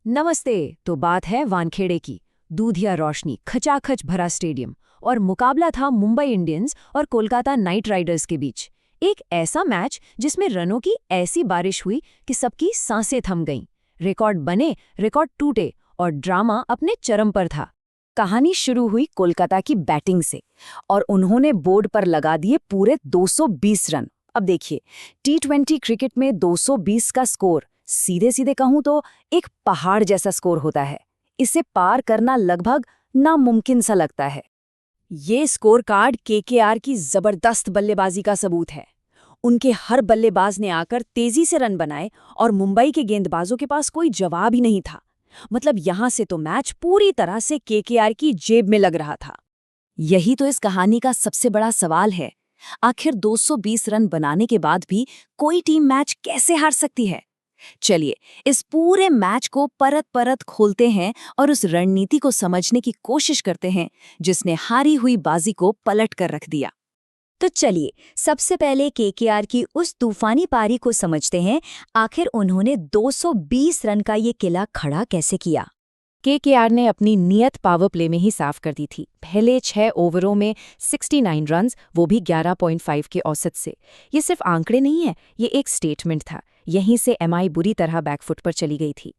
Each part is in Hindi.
नमस्ते। तो बात है वानखेड़े की। दूधिया रोशनी, खचाखच भरा स्टेडियम और मुकाबला था मुंबई इंडियंस और कोलकाता नाइट राइडर्स के बीच। एक ऐसा मैच जिसमें रनों की ऐसी बारिश हुई कि सबकी सांसें थम गईं। रिकॉर्ड बने, रिकॉर्ड टूटे और ड्रामा अपने चरम पर था। कहानी शुरू हुई कोलकाता की बैटिंग से और उन्होंने बोर्ड पर लगा दिए पूरे 220 रन। अब देखिए, टी20 क्रिकेट में 220 का स्कोर सीधे सीधे कहूं तो एक पहाड़ जैसा स्कोर होता है। इसे पार करना लगभग नामुमकिन सा लगता है। ये स्कोर कार्ड केकेआर की जबरदस्त बल्लेबाजी का सबूत है। उनके हर बल्लेबाज ने आकर तेजी से रन बनाए और मुंबई के गेंदबाजों के पास कोई जवाब ही नहीं था। मतलब यहां से तो मैच पूरी तरह से केकेआर की जेब में लग रहा था। यही तो इस कहानी का सबसे बड़ा सवाल है। आखिर 220 रन बनाने के बाद भी कोई टीम मैच कैसे हार सकती है? चलिए, इस पूरे मैच को परत परत खोलते हैं और उस रणनीति को समझने की कोशिश करते हैं जिसने हारी हुई बाजी को पलट कर रख दिया। तो चलिए, सबसे पहले केकेआर की उस तूफानी पारी को समझते हैं। आखिर उन्होंने 220 रन का ये किला खड़ा कैसे किया? केकेआर ने अपनी नियत पावर प्ले में ही साफ कर दी थी। पहले 6 ओवरों में 69 रन्स, वो भी 11.5 के औसत से। ये सिर्फ आंकड़े नहीं है, ये एक स्टेटमेंट था। यहीं से एमआई बुरी तरह बैकफुट पर चली गई थी।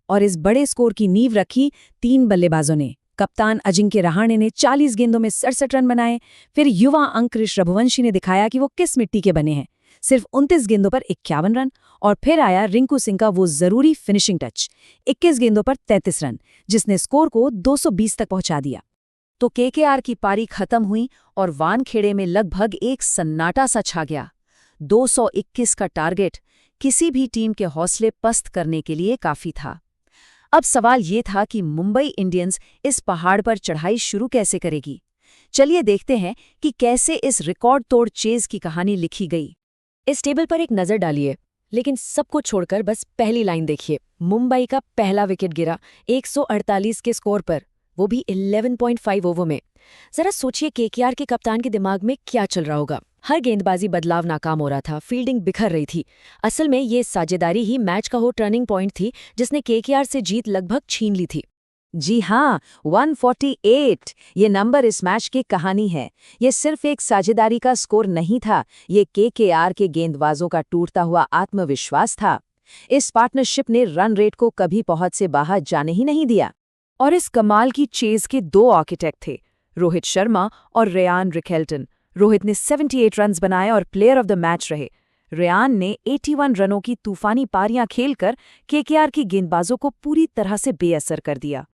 और इस बड़े स्कोर की नींव रखी 3 बल्लेबाजों ने। कप्तान अजिंक्य रहाणे ने 40 गेंदों में 67 रन बनाए। फिर युवा अंकुरिश रघुवंशी ने दिखाया कि वो किस मिट्टी के बने हैं, सिर्फ 29 गेंदों पर 51 रन। और फिर आया रिंकू सिंह का वो जरूरी फिनिशिंग टच, 21 गेंदों पर 33 रन, जिसने स्कोर को 220 तक पहुंचा दिया। तो केकेआर की पारी खत्म हुई और वानखेड़े में लगभग एक सन्नाटा सा छा गया। 221 का टारगेट किसी भी टीम के हौसले पस्त करने के लिए काफी था। अब सवाल ये था कि मुंबई इंडियंस इस पहाड़ पर चढ़ाई शुरू कैसे करेगी। चलिए देखते हैं कि कैसे इस रिकॉर्ड तोड़ चेज की कहानी लिखी गई। इस टेबल पर एक नजर डालिए, लेकिन सबको छोड़कर बस पहली लाइन देखिए। मुंबई का पहला विकेट गिरा 148 के स्कोर पर, वो भी 11.5 ओवर में। जरा सोचिए केकेआर के कप्तान के दिमाग में क्या चल रहा होगा। हर गेंदबाजी बदलाव नाकाम हो रहा था, फील्डिंग बिखर रही थी। असल में ये साझेदारी ही मैच का वो टर्निंग पॉइंट थी जिसने केकेआर से जीत लगभग छीन ली थी। जी हाँ, 148 ये नंबर इस मैच की कहानी है। ये सिर्फ एक साझेदारी का स्कोर नहीं था, ये केकेआर के गेंदबाजों का टूटता हुआ आत्मविश्वास था। इस पार्टनरशिप ने रन रेट को कभी पहुंच से बाहर जाने ही नहीं दिया। और इस कमाल की चेज के 2 आर्किटेक्ट थे, रोहित शर्मा और रेयान रिकेल्टन। रोहित ने 78 रन्स बनाए और प्लेयर ऑफ द मैच रहे। रेयान ने 81 रनों की तूफानी पारियां खेलकर केकेआर की गेंदबाजों को पूरी तरह से बेअसर कर दिया।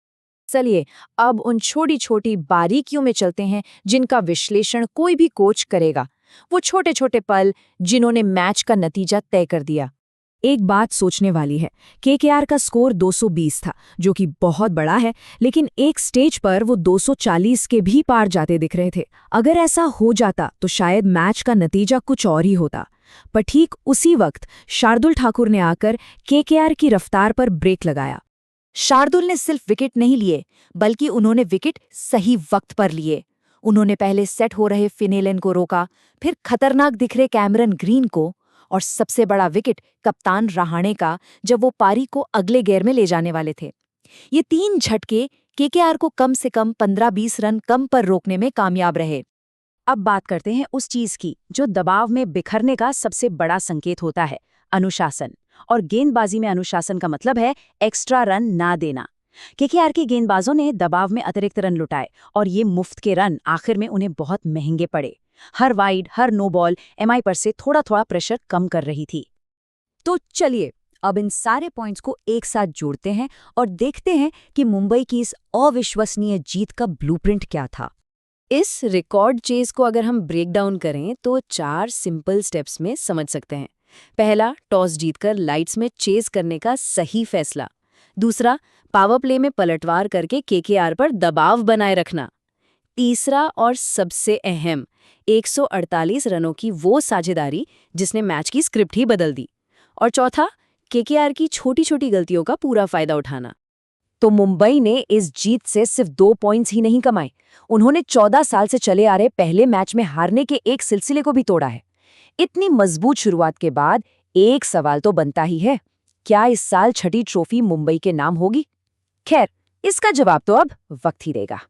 चलिए, अब उन छोटी छोटी बारीकियों में चलते हैं जिनका विश्लेषण कोई भी कोच करेगा। वो छोटे छोटे पल जिन्होंने मैच का नतीजा तय कर दिया। एक बात सोचने वाली है, केकेआर का स्कोर 220 था, जो कि बहुत बड़ा है, लेकिन एक स्टेज पर वो 240 के भी पार जाते दिख रहे थे। अगर ऐसा हो जाता तो शायद मैच का नतीजा कुछ और ही होता। पर ठीक उसी वक्त शार्दुल ठाकुर ने आकर केकेआर की रफ्तार पर ब्रेक लगाया। शार्दुल ने सिर्फ विकेट नहीं लिए, बल्कि उन्होंने विकेट सही वक्त पर लिए। उन्होंने पहले सेट हो रहे फिनेलन को रोका, फिर खतरनाक दिख रहे कैमरन ग्रीन को, और सबसे बड़ा विकेट कप्तान रहाणे का, जब वो पारी को अगले गेयर में ले जाने वाले थे। ये 3 झटके केकेआर को कम से कम 15-20 रन कम पर रोकने में कामयाब रहे। अब बात करते हैं उस चीज की जो दबाव में बिखरने का सबसे बड़ा संकेत होता है, अनुशासन। और गेंदबाजी में अनुशासन का मतलब है एक्स्ट्रा रन ना देना। केकेआर के गेंदबाजों ने दबाव में अतिरिक्त रन लुटाए और ये मुफ्त के रन आखिर में उन्हें बहुत महंगे पड़े। हर वाइड, हर नो बॉल एमआई पर से थोड़ा थोड़ा प्रेशर कम कर रही थी। तो चलिए, अब इन सारे पॉइंट्स को एक साथ जोड़ते हैं और देखते हैं कि मुंबई की इस अविश्वसनीय जीत का ब्लूप्रिंट क्या था। इस रिकॉर्ड चेज को अगर हम ब्रेक डाउन करें तो 4 सिंपल स्टेप्स में समझ सकते हैं। पहला, टॉस जीतकर लाइट्स में चेज करने का सही फैसला। दूसरा, पावर प्ले में पलटवार करके केकेआर पर दबाव बनाए रखना। तीसरा और सबसे अहम, 148 रनों की वो साझेदारी जिसने मैच की स्क्रिप्ट ही बदल दी। और चौथा, केकेआर की छोटी छोटी गलतियों का पूरा फायदा उठाना। तो मुंबई ने इस जीत से सिर्फ 2 पॉइंट्स ही नहीं कमाए, उन्होंने 14 साल से चले आ रहे पहले मैच में हारने के एक सिलसिले को भी तोड़ा है। इतनी मजबूत शुरुआत के बाद एक सवाल तो बनता ही है, क्या इस साल छठी ट्रॉफी मुंबई के नाम होगी? खैर, इसका जवाब तो अब वक्त ही देगा।